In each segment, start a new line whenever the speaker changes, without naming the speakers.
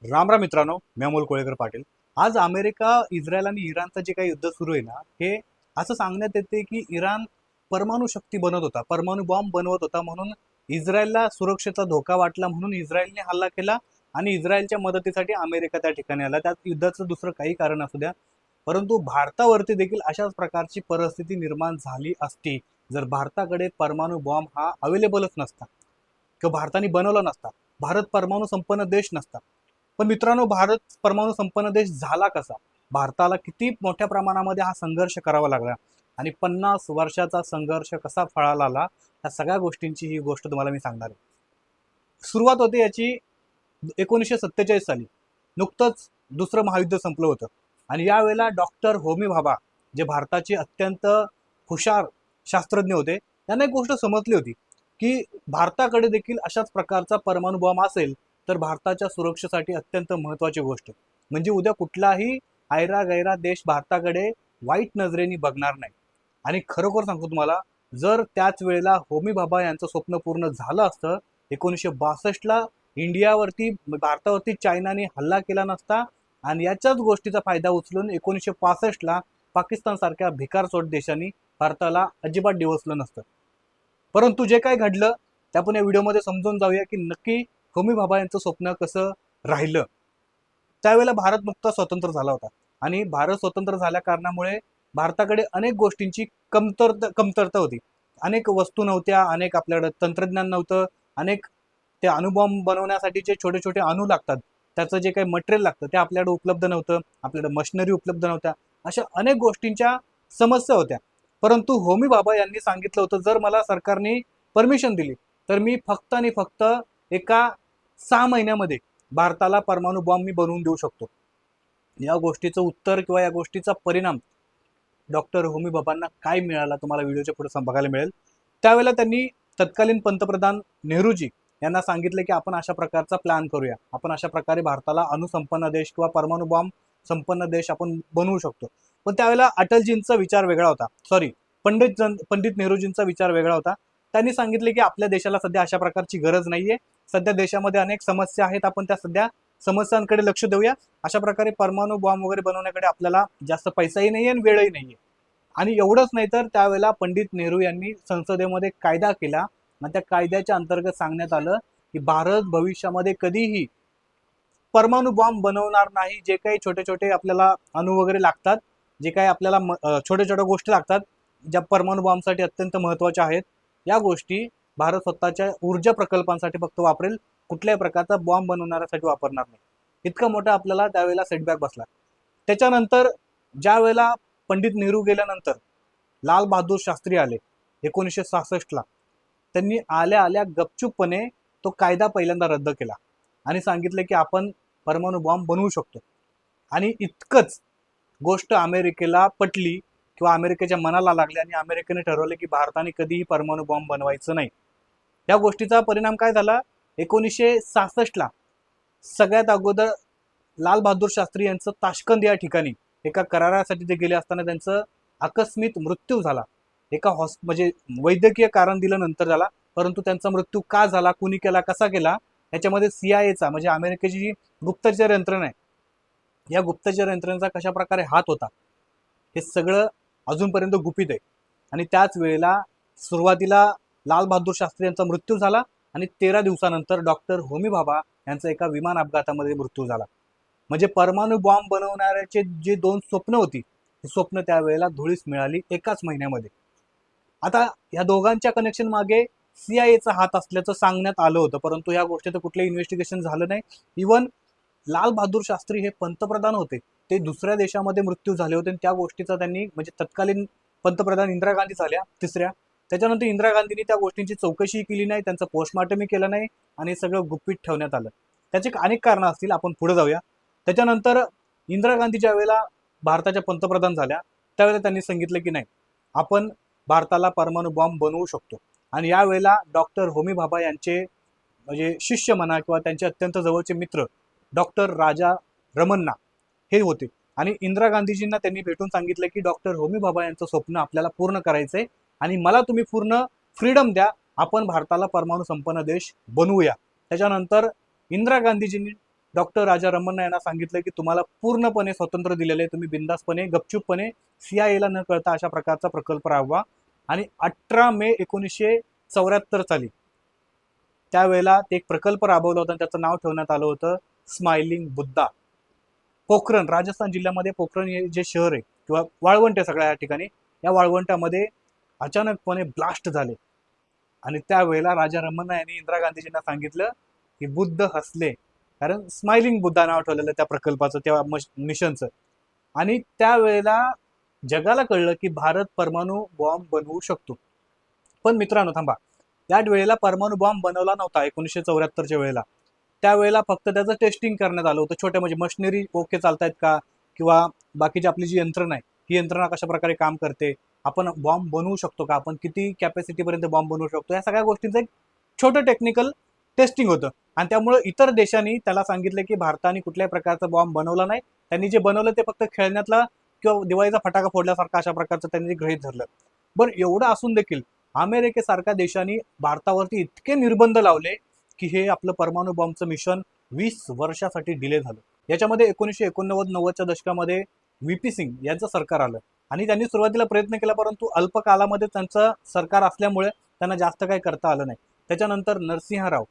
राम राम मित्रांनो, मी अमोल कोळेकर पाटील. आज America, Israel आणि इराणचं जे काही युद्ध सुरू आहे ना, हे असं सांगण्यात येते की इराण परमाणु शक्ती बनत होता, परमाणु बॉम्ब बनवत होता, म्हणून इस्रायलला सुरक्षेचा धोका वाटला, म्हणून इस्रायलने हल्ला केला आणि इस्रायलच्या मदतीसाठी अमेरिका त्या ठिकाणी आला. त्यात युद्धाचं दुसरं काही कारण असू द्या, परंतु भारतावरती देखील अशाच प्रकारची परिस्थिती निर्माण झाली असती जर भारताकडे परमाणु बॉम्ब हा अवेलेबलच नसता किंवा भारताने बनवला नसता. भारत परमाणु संपन्न देश नसता. पण मित्रांनो, भारत परमाणु संपन्न देश झाला कसा? भारताला किती मोठ्या प्रमाणामध्ये हा संघर्ष करावा लागला आणि 50 वर्षाचा संघर्ष कसा फळाला आला, या सगळ्या गोष्टींची ही गोष्ट तुम्हाला मी सांगणार आहे. सुरुवात होते याची 1947 साली. नुकतंच दुसरं महायुद्ध संपलं होतं आणि यावेळेला डॉक्टर होमी भाभा, जे भारताचे अत्यंत हुशार शास्त्रज्ञ होते, त्यांना एक गोष्ट समजली होती की भारताकडे देखील अशाच प्रकारचा परमाणु बॉम्ब असेल तर भारताच्या सुरक्षेसाठी अत्यंत महत्त्वाची गोष्ट, म्हणजे उद्या कुठलाही आयरा गैरा देश भारताकडे वाईट नजरेने बघणार नाही. आणि खरोखर सांगतो तुम्हाला, जर त्याच वेळेला होमी भाभा यांचं स्वप्न पूर्ण झालं असतं, 1962ला इंडियावरती भारतावरती चायनाने हल्ला केला नसता आणि याच्याच गोष्टीचा फायदा उचलून 1965ला पाकिस्तान सारख्या भिकारचोट देशांनी भारताला अजिबात डिवचलं नसतं. परंतु जे काय घडलं ते आपण या व्हिडिओमध्ये समजून जाऊया की नक्की होमी भाभा यांचं स्वप्न कसं राहिलं. त्यावेळेला भारत नुकता स्वतंत्र झाला होता आणि भारत स्वतंत्र झाल्या कारणामुळे भारताकडे अनेक गोष्टींची कमतरता होती. अनेक वस्तू नव्हत्या, अनेक आपल्याकडे तंत्रज्ञान नव्हतं, अनेक ते अणुबॉम्ब बनवण्यासाठी जे छोटे छोटे अणू लागतात त्याचं जे काही मटेरियल लागतं ते आपल्याकडे उपलब्ध नव्हतं, आपल्याकडे मशिनरी उपलब्ध नव्हत्या, अशा अनेक गोष्टींच्या समस्या होत्या. परंतु होमी भाभा यांनी सांगितलं होतं, जर मला सरकारने परमिशन दिली तर मी फक्त आणि फक्त एका 6 महिन्यामध्ये भारताला परमाणु बॉम्ब मी बनवून देऊ शकतो. या गोष्टीचं उत्तर किंवा या गोष्टीचा परिणाम डॉक्टर होमी भाभांना काय मिळाला तुम्हाला व्हिडिओच्या पुढे बघायला मिळेल. त्यावेळेला त्यांनी तत्कालीन पंतप्रधान नेहरूजी यांना सांगितले की आपण अशा प्रकारचा प्लॅन करूया, आपण अशा प्रकारे भारताला अणुसंपन्न देश किंवा परमाणु बॉम्ब संपन्न देश आपण बनवू शकतो. पण त्यावेळेला अटलजींचा विचार वेगळा होता, सॉरी, पंडित नेहरूजींचा विचार वेगळा होता. त्यांनी सांगितले की आपल्या देशाला सध्या अशा प्रकारची गरज नाहीये, सध्या देशामध्ये अनेक समस्या आहेत, आपण त्या सध्या समस्यांकडे लक्ष देऊया. अशा प्रकारे परमाणु बॉम्ब वगैरे बनवण्याकडे आपल्याला जास्त पैसाही नाहीये आणि वेळही नाहीये. आणि एवढंच नाही तर त्यावेळेला पंडित नेहरू यांनी संसदेमध्ये कायदा केला आणि त्या कायद्याच्या अंतर्गत सांगण्यात आलं की भारत भविष्यामध्ये कधीही परमाणु बॉम्ब बनवणार नाही. जे काही छोटे छोटे आपल्याला अणू वगैरे लागतात, जे काही आपल्याला छोट्या छोट्या गोष्टी लागतात ज्या परमाणु बॉम्बसाठी अत्यंत महत्त्वाच्या आहेत, या गोष्टी भारत स्वतःच्या ऊर्जा प्रकल्पांसाठी फक्त वापरेल, कुठल्याही प्रकारचा बॉम्ब बनवण्यासाठी वापरणार नाही. इतका मोठा आपल्याला त्यावेळेला सेटबॅक बसला. त्याच्यानंतर ज्या वेळेला पंडित नेहरू गेल्यानंतर लाल बहादूर शास्त्री आले 1966ला. त्यांनी आल्या आल्या गपचूपपणे तो कायदा पहिल्यांदा रद्द केला आणि सांगितले की आपण परमाणु बॉम्ब बनवू शकतो. आणि इतकंच गोष्ट अमेरिकेला पटली किंवा अमेरिकेच्या मनाला लागली आणि अमेरिकेने ठरवले की भारताने कधीही परमाणु बॉम्ब बनवायचं नाही. या गोष्टीचा परिणाम काय झाला? 1966ला सगळ्यात अगोदर लाल बहादूर शास्त्री यांचं ताशकंद या ठिकाणी एका करारासाठी ते गेले असताना त्यांचं आकस्मिक मृत्यू झाला. एका म्हणजे वैद्यकीय कारण दिल्यानंतर झाला, परंतु त्यांचा मृत्यू का झाला, कुणी केला, कसा केला, याच्यामध्ये CIA म्हणजे अमेरिकेची जी गुप्तचर यंत्रणा आहे, या गुप्तचर यंत्रणेचा कशा प्रकारे हात होता हे सगळं अजूनपर्यंत गुपित आहे. आणि त्याच वेळेला सुरुवातीला लाल बहादूर शास्त्री यांचा मृत्यू झाला आणि 13 दिवसानंतर डॉक्टर होमी भाभा यांचा एका विमान अपघातामध्ये मृत्यू झाला. म्हणजे परमाणु बॉम्ब बनवणाऱ्याचे जे 2 स्वप्न होती, ही स्वप्न त्यावेळेला धुळीस मिळाली एकाच महिन्यामध्ये. आता या दोघांच्या कनेक्शन मागे CIA हात असल्याचं सांगण्यात आलं होतं, परंतु या गोष्टीचं कुठलंही इन्व्हेस्टिगेशन झालं नाही. इवन लाल बहादूर शास्त्री हे पंतप्रधान होते, ते दुसऱ्या देशामध्ये मृत्यू झाले होते आणि त्या गोष्टीचा त्यांनी म्हणजे तत्कालीन पंतप्रधान इंदिरा गांधी झाल्या तिसऱ्या, त्याच्यानंतर इंदिरा गांधींनी त्या गोष्टींची चौकशी केली नाही, त्यांचं पोस्टमॉर्टमही केलं नाही आणि सगळं गुपित ठेवण्यात आलं. त्याचे अनेक कारणं असतील, आपण पुढे जाऊया. त्याच्यानंतर इंदिरा गांधी ज्या वेळेला भारताच्या पंतप्रधान झाल्या त्यावेळेला त्यांनी सांगितलं की नाही, आपण भारताला परमाणु बॉम्ब बनवू शकतो. आणि यावेळेला डॉक्टर होमी भाभा यांचे म्हणजे शिष्य म्हणा किंवा त्यांचे अत्यंत जवळचे मित्र डॉक्टर राजा रमन्ना हे होते आणि इंदिरा गांधीजींना त्यांनी भेटून सांगितलं की डॉक्टर होमी भाभा यांचं स्वप्न आपल्याला पूर्ण करायचंय आणि मला तुम्ही पूर्ण फ्रीडम द्या, आपण भारताला परमाणु संपन्न देश बनवूया. त्याच्यानंतर इंदिरा गांधीजींनी डॉक्टर राजा रमन्ना यांना सांगितलं की तुम्हाला पूर्णपणे स्वातंत्र्य दिलेलं आहे, तुम्ही बिंदासपणे गपचूपपणे CIA न कळता अशा प्रकारचा प्रकल्प राबवा. आणि 18 मे 1974 साली त्यावेळेला ते एक प्रकल्प राबवला होता, त्याचं नाव ठेवण्यात आलं होतं स्माइलिंग बुद्धा. पोखरण, राजस्थान जिल्ह्यामध्ये पोखरण हे जे शहर आहे किंवा वाळवंट आहे सगळ्या या ठिकाणी, या वाळवंटामध्ये अचानकपणे ब्लास्ट झाले. आणि त्यावेळेला राजा रमन्ना यांनी इंदिरा गांधीजींना सांगितलं की बुद्ध हसले, कारण स्माइलिंग बुद्धा नाव ठेवलेलं त्या प्रकल्पाचं, त्या मिशनचं. आणि त्यावेळेला जगाला कळलं की भारत परमाणु बॉम्ब बनवू शकतो. पण मित्रांनो थांबा, त्या वेळेला परमाणु बॉम्ब बनवला नव्हता 1974च्या वेळेला. त्यावेळेला फक्त त्याचं टेस्टिंग करण्यात आलं होतं. छोट्या म्हणजे मशिनरी ओके चालतायत का, किंवा बाकीची आपली जी यंत्रणा आहे ही यंत्रणा कशा प्रकारे काम करते, आपण बॉम्ब बनवू शकतो का, आपण किती कॅपॅसिटीपर्यंत बॉम्ब बनवू शकतो, या सगळ्या गोष्टींचं एक छोटं टेक्निकल टेस्टिंग होतं. आणि त्यामुळे इतर देशांनी त्याला सांगितलं की भारताने कुठल्याही प्रकारचा बॉम्ब बनवला नाही, त्यांनी जे बनवलं ते फक्त खेळण्यातला किंवा दिवाळीचा फटाका फोडल्यासारखा अशा प्रकारचं त्यांनी गृहीत धरलं. बरं, एवढं असून देखील अमेरिकेसारख्या देशांनी भारतावरती इतके निर्बंध लावले की हे आपलं परमाणु बॉम्बचं मिशन 20 वर्षासाठी डिले झालं. याच्यामध्ये 1989-90च्या दशकामध्ये VP सिंग यांचं सरकार आलं आणि त्यांनी सुरुवातीला प्रयत्न केला, परंतु अल्प कालामध्ये त्यांचं सरकार असल्यामुळे त्यांना जास्त काही करता आलं नाही. त्याच्यानंतर नरसिंह राव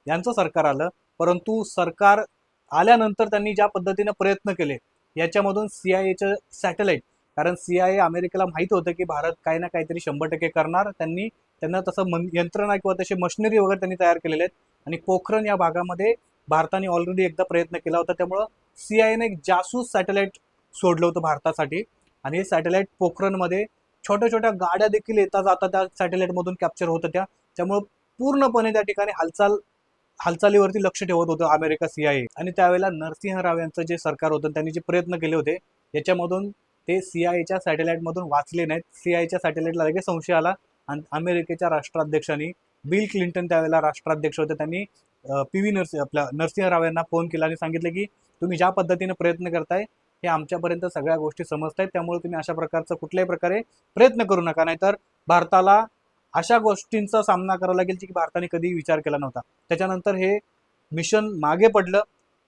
यांचं सरकार आलं, परंतु सरकार आल्यानंतर त्यांनी ज्या पद्धतीने प्रयत्न केले याच्यामधून CIAचं सॅटेलाइट, कारण CIA अमेरिकेला माहित होतं की भारत काही ना काहीतरी 100% करणार, त्यांना तसं यंत्रणा किंवा तसे मशिनरी वगैरे त्यांनी तयार केलेले आहेत. आणि पोखरण या भागामध्ये भारताने ऑलरेडी एकदा प्रयत्न केला होता, त्यामुळं CIAने एक जासूस सॅटेलाइट सोडलं होतं भारतासाठी. आणि हे सॅटेलाइट पोखरणमध्ये छोट्या छोट्या गाड्या देखील येता जाता त्या सॅटेलाइटमधून कॅप्चर होत होत्या. त्यामुळं पूर्णपणे त्या ठिकाणी हालचालीवरती लक्ष ठेवत होतं अमेरिका CIA. आणि त्यावेळेला नरसिंह राव यांचं जे सरकार होतं त्यांनी जे प्रयत्न केले होते याच्यामधून ते CIAच्या सॅटेलाइटमधून वाचले नाहीत. CIAच्या सॅटेलाइटला लगेच संशय आला आणि अमेरिकेच्या राष्ट्राध्यक्षांनी, बिल क्लिंटन त्यावेळेला राष्ट्राध्यक्ष होते, त्यांनी नरसिंह राव यांना फोन केला आणि सांगितलं की तुम्ही ज्या पद्धतीने प्रयत्न करताय हे आमच्यापर्यंत सगळ्या गोष्टी समजतायत, त्यामुळे तुम्ही अशा प्रकारचं कुठल्याही प्रकारे प्रयत्न करू नका, नाहीतर भारताला अशा गोष्टींचा सामना करावा लागेल की भारताने कधी विचार केला नव्हता. त्याच्यानंतर हे मिशन मागे पडलं.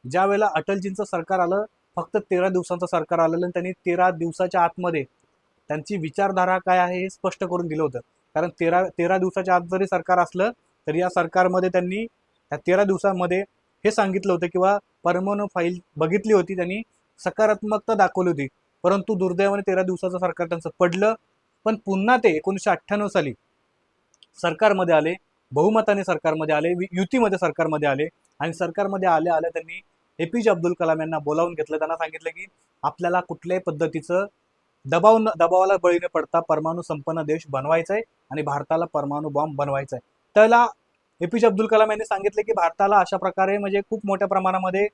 ज्या वेळेला अटलजींचं सरकार आलं, फक्त 13 दिवसांचं सरकार आलेलं आणि त्यांनी 13 दिवसाच्या आतमध्ये त्यांची विचारधारा काय आहे हे स्पष्ट करून दिलं होतं. कारण 13 दिवसाच्या आत जरी सरकार असलं तरी या सरकारमध्ये त्यांनी त्या 13 दिवसांमध्ये हे सांगितलं होतं किंवा परमाणु फाईल बघितली होती, त्यांनी सकारात्मकता दाखवली होती. परंतु दुर्दैवाने 13 दिवसाचं सरकार त्यांचं पडलं. पण पुन्हा ते 1998 साली सरकारमध्ये आले, बहुमताने सरकारमध्ये आले, युतीमध्ये सरकारमध्ये आले. आणि सरकारमध्ये आल्या त्यांनी APJ अब्दुल कलाम यांना बोलावून घेतलं. त्यांना सांगितलं की आपल्याला कुठल्याही पद्धतीचं दबावाला बळी न पडता परमाणु संपन्न देश बनवायचा आहे आणि भारताला परमाणु बॉम्ब बनवायचा आहे. त्याला APJ अब्दुल कलाम यांनी सांगितले की भारताला अशा प्रकारे म्हणजे खूप मोठ्या प्रमाणामध्ये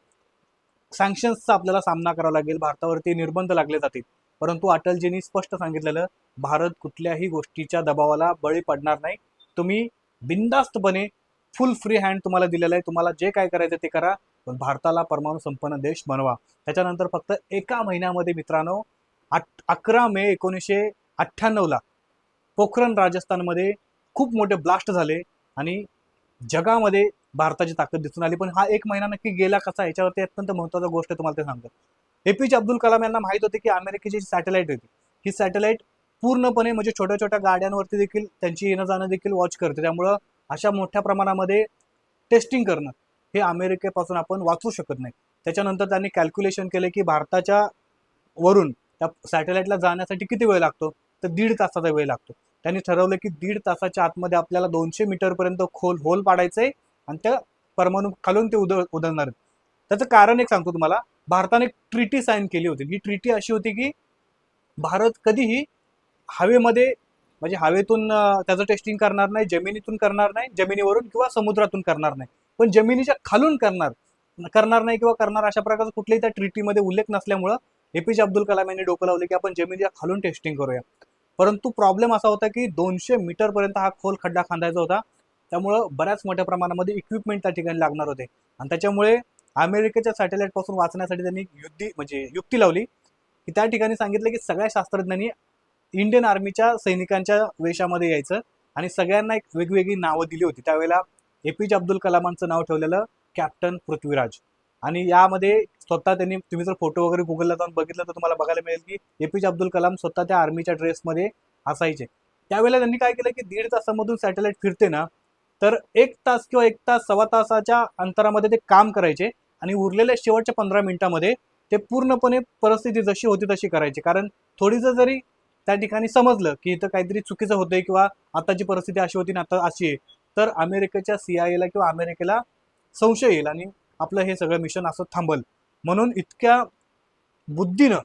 सँक्शन्सचा आपल्याला सामना करावा लागेल, भारतावरती निर्बंध लागले जातील. परंतु अटलजींनी स्पष्ट सांगितलेलं, भारत कुठल्याही गोष्टीच्या दबावाला बळी पडणार नाही, तुम्ही बिनधास्तपणे फुल फ्री हँड तुम्हाला दिलेला आहे, तुम्हाला जे काय करायचं ते करा, पण भारताला परमाणु संपन्न देश बनवा. त्याच्यानंतर फक्त एका महिन्यामध्ये मित्रांनो 11 मे 1998ला पोखरण राजस्थानमध्ये खूप मोठे ब्लास्ट झाले आणि जगामध्ये भारताची ताकद दिसून आली. पण हा एक महिना नक्की गेला कसा, याच्यावरती अत्यंत महत्त्वाची गोष्ट तुम्हाला ते सांगतो. APJ अब्दुल कलाम यांना माहित होते की अमेरिकेची सॅटेलाइट होती, ही सॅटेलाइट पूर्णपणे म्हणजे छोट्या छोट्या गाड्यांवरती देखील त्यांची येणं जाणं देखील वॉच करते, त्यामुळं अशा मोठ्या प्रमाणामध्ये टेस्टिंग करणं हे अमेरिकेपासून आपण वाचू शकत नाही. त्याच्यानंतर त्यांनी कॅल्क्युलेशन केले की भारताच्या वरून त्या सॅटेलाइटला जाण्यासाठी किती वेळ लागतो, तर 1.5 तासाचा वेळ लागतो. त्यांनी ठरवलं की 1.5 तासाच्या आतमध्ये आपल्याला 200 मीटरपर्यंत खोल होल पाडायचंय आणि त्या परमाणु खालून ते उधळणार. त्याचं कारण एक सांगतो तुम्हाला, भारताने एक ट्रिटी साईन केली होती. ही ट्रिटी अशी होती की भारत कधीही हवेमध्ये म्हणजे हवेतून त्याचं टेस्टिंग करणार नाही, जमिनीतून करणार नाही, जमिनीवरून किंवा समुद्रातून करणार नाही, पण जमिनीच्या खालून करणार नाही किंवा करणार अशा प्रकारचा कुठल्याही त्या ट्रिटीमध्ये उल्लेख नसल्यामुळं APJ अब्दुल कलाम यांनी डोकं लावले की आपण जमिनीच्या खालून टेस्टिंग करूया. परंतु प्रॉब्लेम असा होता की 200 मीटरपर्यंत हा खोल खड्डा खांदायचा होता, त्यामुळं बऱ्याच मोठ्या प्रमाणामध्ये इक्विपमेंट त्या ठिकाणी लागणार होते. आणि त्याच्यामुळे अमेरिकेच्या सॅटेलाइट पासून वाचण्यासाठी त्यांनी युक्ती लावली की त्या ठिकाणी सांगितलं की सगळ्या शास्त्रज्ञांनी इंडियन आर्मीच्या सैनिकांच्या वेशामध्ये यायचं आणि सगळ्यांना एक वेगवेगळी नावं दिली होती. त्यावेळेला APJ अब्दुल कलामांचं नाव ठेवलेलं कॅप्टन पृथ्वीराज आणि यामध्ये स्वतः त्यांनी, तुम्ही जर फोटो वगैरे गुगलला जाऊन बघितलं तर तुम्हाला बघायला मिळेल की एपीजे अब्दुल कलाम स्वतः त्या आर्मीच्या ड्रेसमध्ये असायचे. त्यावेळेला त्यांनी काय केलं की 1.5 तासामधून सॅटेलाइट फिरते ना, तर 1 तास किंवा 1 तास सव्वा तासाच्या अंतरामध्ये ते काम करायचे आणि उरलेल्या शेवटच्या 15 मिनिटांमध्ये ते पूर्णपणे परिस्थिती जशी होती तशी करायची. कारण थोडीसं जरी त्या ठिकाणी समजलं की इथं काहीतरी चुकीचं होतंय किंवा आताची परिस्थिती अशी होती ना आता अशी आहे, तर अमेरिकेच्या CIA ला किंवा अमेरिकेला संशय येईल आणि आपलं हे सगळं मिशन असं थांबल. म्हणून इतक्या बुद्धीनं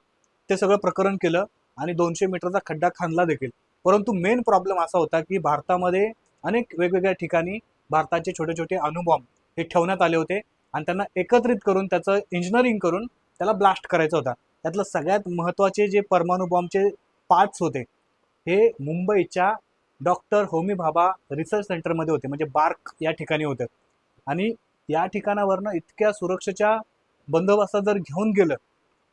ते सगळं प्रकरण केलं आणि 200 मीटरचा खड्डा खांदला देखील. परंतु मेन प्रॉब्लेम असा होता की भारतामध्ये अनेक वेगवेगळ्या ठिकाणी भारताचे छोटे छोटे अणुबॉम्ब हे ठेवण्यात आले होते आणि त्यांना एकत्रित करून त्याचं इंजिनिअरिंग करून त्याला ब्लास्ट करायचा होता. त्यातलं सगळ्यात महत्त्वाचे जे परमाणु बॉम्बचे पार्ट्स होते हे मुंबईच्या डॉक्टर होमी भाभा रिसर्च सेंटरमध्ये होते, म्हणजे बार्क या ठिकाणी होते. आणि या ठिकाणावरनं इतक्या सुरक्षेच्या बंदोबस्तात जर घेऊन गेलं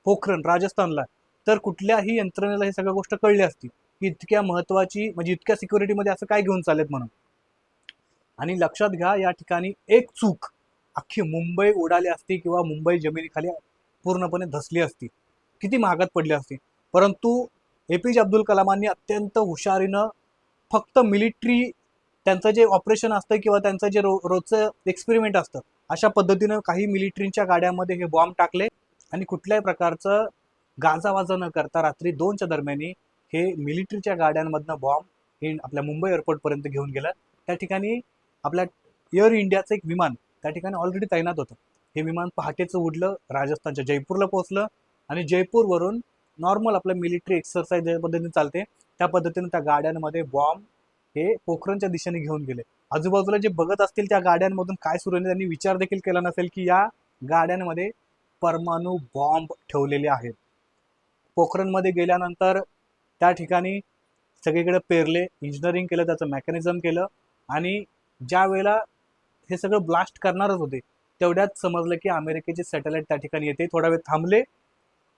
पोखरण राजस्थानला, तर कुठल्याही यंत्रणेला हे सगळ्या गोष्ट कळली असती की इतक्या महत्त्वाची, म्हणजे इतक्या सिक्युरिटीमध्ये असं काय घेऊन चालेल म्हणून. आणि लक्षात घ्या, या ठिकाणी एक चूक अख्खी मुंबई उडाली असती किंवा मुंबई जमिनीखाली पूर्णपणे धसली असती, किती महागात पडली असती. परंतु एपीजे अब्दुल कलामांनी अत्यंत हुशारीनं फक्त मिलिटरी त्यांचं जे ऑपरेशन असतं किंवा त्यांचं जे रोजचं एक्सपेरिमेंट असतं अशा पद्धतीनं काही मिलिटरीच्या गाड्यांमध्ये हे बॉम्ब टाकले आणि कुठल्याही प्रकारचं गाजावाजा न करता रात्री 2च्या दरम्यानी हे मिलिटरीच्या गाड्यांमधनं बॉम्ब हे आपल्या मुंबई एअरपोर्टपर्यंत घेऊन गेलं. त्या ठिकाणी आपल्या एअर इंडियाचं एक विमान त्या ठिकाणी ऑलरेडी तैनात होतं. हे विमान पहाटेचं उडलं, राजस्थानच्या जयपूरला पोहोचलं आणि जयपूरवरून नॉर्मल आपलं मिलिटरी एक्सरसाइज ज्या पद्धतीने चालते त्या पद्धतीने त्या गाड्यांमध्ये बॉम्ब हे पोखरणच्या दिशेने घेऊन गेले. आजूबाजूला जे बघत असतील त्या गाड्यांमधून काय सुरू आहे त्यांनी विचार देखील केला नसेल की या गाड्यांमध्ये परमाणु बॉम्ब ठेवलेले आहेत. पोखरणमध्ये गेल्यानंतर त्या ठिकाणी सगळीकडे पेरले, इंजिनिअरिंग केलं, त्याचं मेकॅनिझम केलं आणि ज्या वेळेला हे सगळं ब्लास्ट करणारच होते तेवढ्यात समजलं की अमेरिकेची सॅटेलाइट त्या ठिकाणी येते. थोडा वेळ थांबले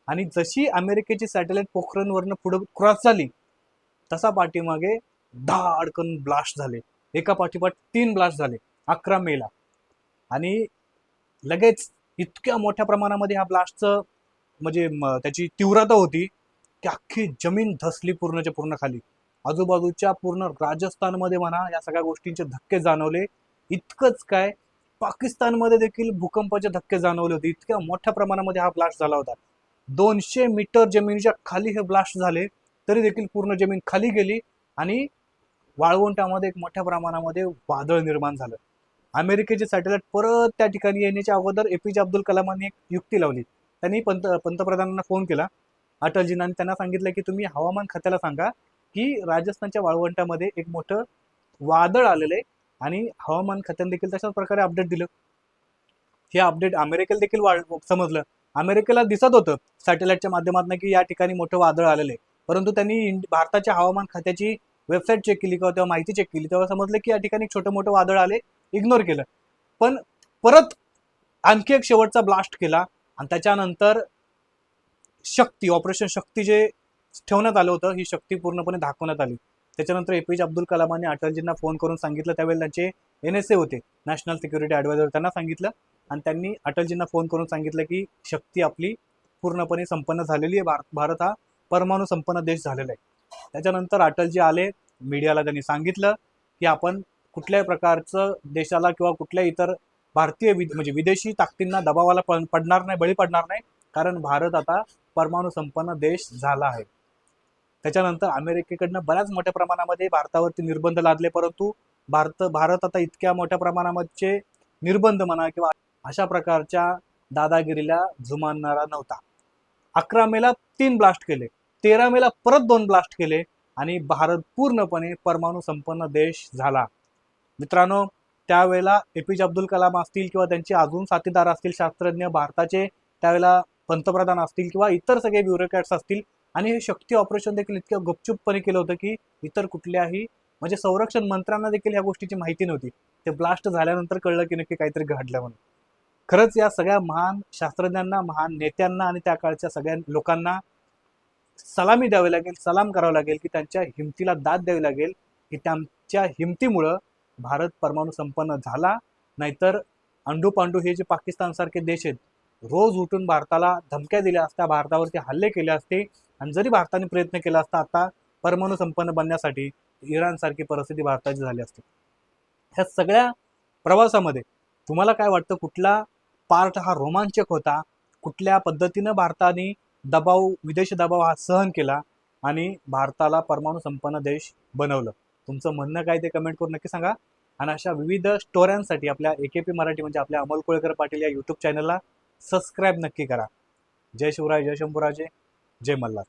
आणि जशी अमेरिकेची सॅटेलाइट पोखरणवरनं पुढे क्रॉस झाली तसा पाठीमागे धाडकन ब्लास्ट झाले. एका पाठीपाठ 3 ब्लास्ट झाले 11 मेला. आणि लगेच इतक्या मोठ्या प्रमाणामध्ये ह्या ब्लास्टचं म्हणजे त्याची तीव्रता होती की अख्खी जमीन धसली पूर्णच्या पूर्ण खाली. आजूबाजूच्या पूर्ण राजस्थानमध्ये म्हणा या सगळ्या गोष्टींचे धक्के जाणवले. इतकंच काय, पाकिस्तानमध्ये देखील भूकंपाचे धक्के जाणवले होते. इतक्या मोठ्या प्रमाणामध्ये हा ब्लास्ट झाला होता. 200 मीटर जमिनीच्या खाली हे ब्लास्ट झाले तरी देखील पूर्ण जमीन खाली गेली आणि वाळवंटामध्ये एक मोठ्या प्रमाणामध्ये वादळ निर्माण झालं. अमेरिकेची सॅटेलाइट परत त्या ठिकाणी येण्याच्या अगोदर एपीजे अब्दुल कलामांनी एक युक्ती लावली. त्यांनी पंतप्रधानांना फोन केला अटलजींना आणि त्यांना सांगितलं की तुम्ही हवामान खात्याला सांगा की राजस्थानच्या वाळवंटामध्ये एक मोठं वादळ आलेलं आहे आणि हवामान खात्याने देखील तशाच प्रकारे अपडेट दिलं. हे अपडेट अमेरिकेला देखील समजलं. अमेरिकेला दिसत होतं सॅटेलाइटच्या माध्यमातून की या ठिकाणी मोठं वादळ आलेलं आहे, परंतु त्यांनी भारताच्या हवामान खात्याची वेबसाईट चेक केली किंवा तेव्हा माहिती चेक केली तेव्हा समजलं की या ठिकाणी छोटं मोठं वादळ आले, इग्नोर केलं. पण परत आणखी एक शेवटचा ब्लास्ट केला आणि त्याच्यानंतर शक्ती, ऑपरेशन शक्ती जे ठेवण्यात आलं होतं ही शक्ती पूर्णपणे दाखवण्यात आली. त्याच्यानंतर एपीजे अब्दुल कलामांनी अटलजींना फोन करून सांगितलं, त्यावेळेला त्यांचे NSA होते, नॅशनल सिक्युरिटी ॲडवायझर, त्यांना सांगितलं आणि त्यांनी अटलजींना फोन करून सांगितलं की शक्ती आपली पूर्णपणे संपन्न झालेली आहे, भारत हा परमाणु संपन्न देश झालेला आहे. त्याच्यानंतर अटलजी आले, मीडियाला त्यांनी सांगितलं की आपण कुठल्याही प्रकारचं देशाला किंवा कुठल्याही इतर भारतीय म्हणजे विदेशी ताकदींना दबावाला पडणार नाही, बळी पडणार नाही, कारण भारत आता परमाणु संपन्न देश झाला आहे. त्याच्यानंतर अमेरिकेकडनं बऱ्याच मोठ्या प्रमाणामध्ये भारतावरती निर्बंध लादले, परंतु भारत आता इतक्या मोठ्या प्रमाणामध्ये निर्बंध म्हणा किंवा अशा प्रकारच्या दादागिरीला जुमानणारा नव्हता. 11 मेला 3 ब्लास्ट केले, 13 मेला परत 2 ब्लास्ट केले आणि भारत पूर्णपणे परमाणु संपन्न देश झाला. मित्रांनो, त्यावेळेला एपीजे अब्दुल कलाम असतील किंवा त्यांचे अजून साथीदार असतील शास्त्रज्ञ, भारताचे त्यावेळेला पंतप्रधान असतील किंवा इतर सगळे ब्युरोक्रॅट्स असतील, आणि हे शक्ती ऑपरेशन देखील इतक्या गुपचूपपणे केलं होतं की इतर कुठल्याही म्हणजे संरक्षण मंत्र्यांना देखील या गोष्टीची माहिती नव्हती. ते ब्लास्ट झाल्यानंतर कळलं की नक्की काहीतरी घडलं म्हणून. खरंच या सगळ्या महान शास्त्रज्ञांना, महान नेत्यांना आणि त्या काळच्या सगळ्या लोकांना सलामी द्यावी लागेल, सलाम करावं लागेल की त्यांच्या हिमतीला दाद द्यावी लागेल की त्यांच्या हिमतीमुळं भारत परमाणु संपन्न झाला. नाहीतर अंडू पांडू हे जे पाकिस्तान सारखे देश आहेत रोज उठून भारताला धमक्या दिल्या असत्या, भारतावरती हल्ले केले असते, आणि जरी भारताने प्रयत्न केला असता आता परमाणु संपन्न बनण्यासाठी, इराणसारखी परिस्थिती भारताची झाली असते. ह्या सगळ्या प्रवासामध्ये तुम्हाला काय वाटतं, कुठला पार्ट हा रोमांचक होता, कुठल्या पद्धतीनं भारताने विदेशी दबाव हा सहन केला आणि भारताला परमाणु संपन्न देश बनवलं? तुमचं म्हणणं काय ते कमेंट करून नक्की सांगा. आणि अशा विविध स्टोऱ्यांसाठी आपल्या AKP मराठी म्हणजे आपल्या अमोल कोळेकर पाटील या यूट्यूब चॅनलला सबस्क्राईब नक्की करा. जय शिवराय, जय शंभूराजे, जय मल्हार.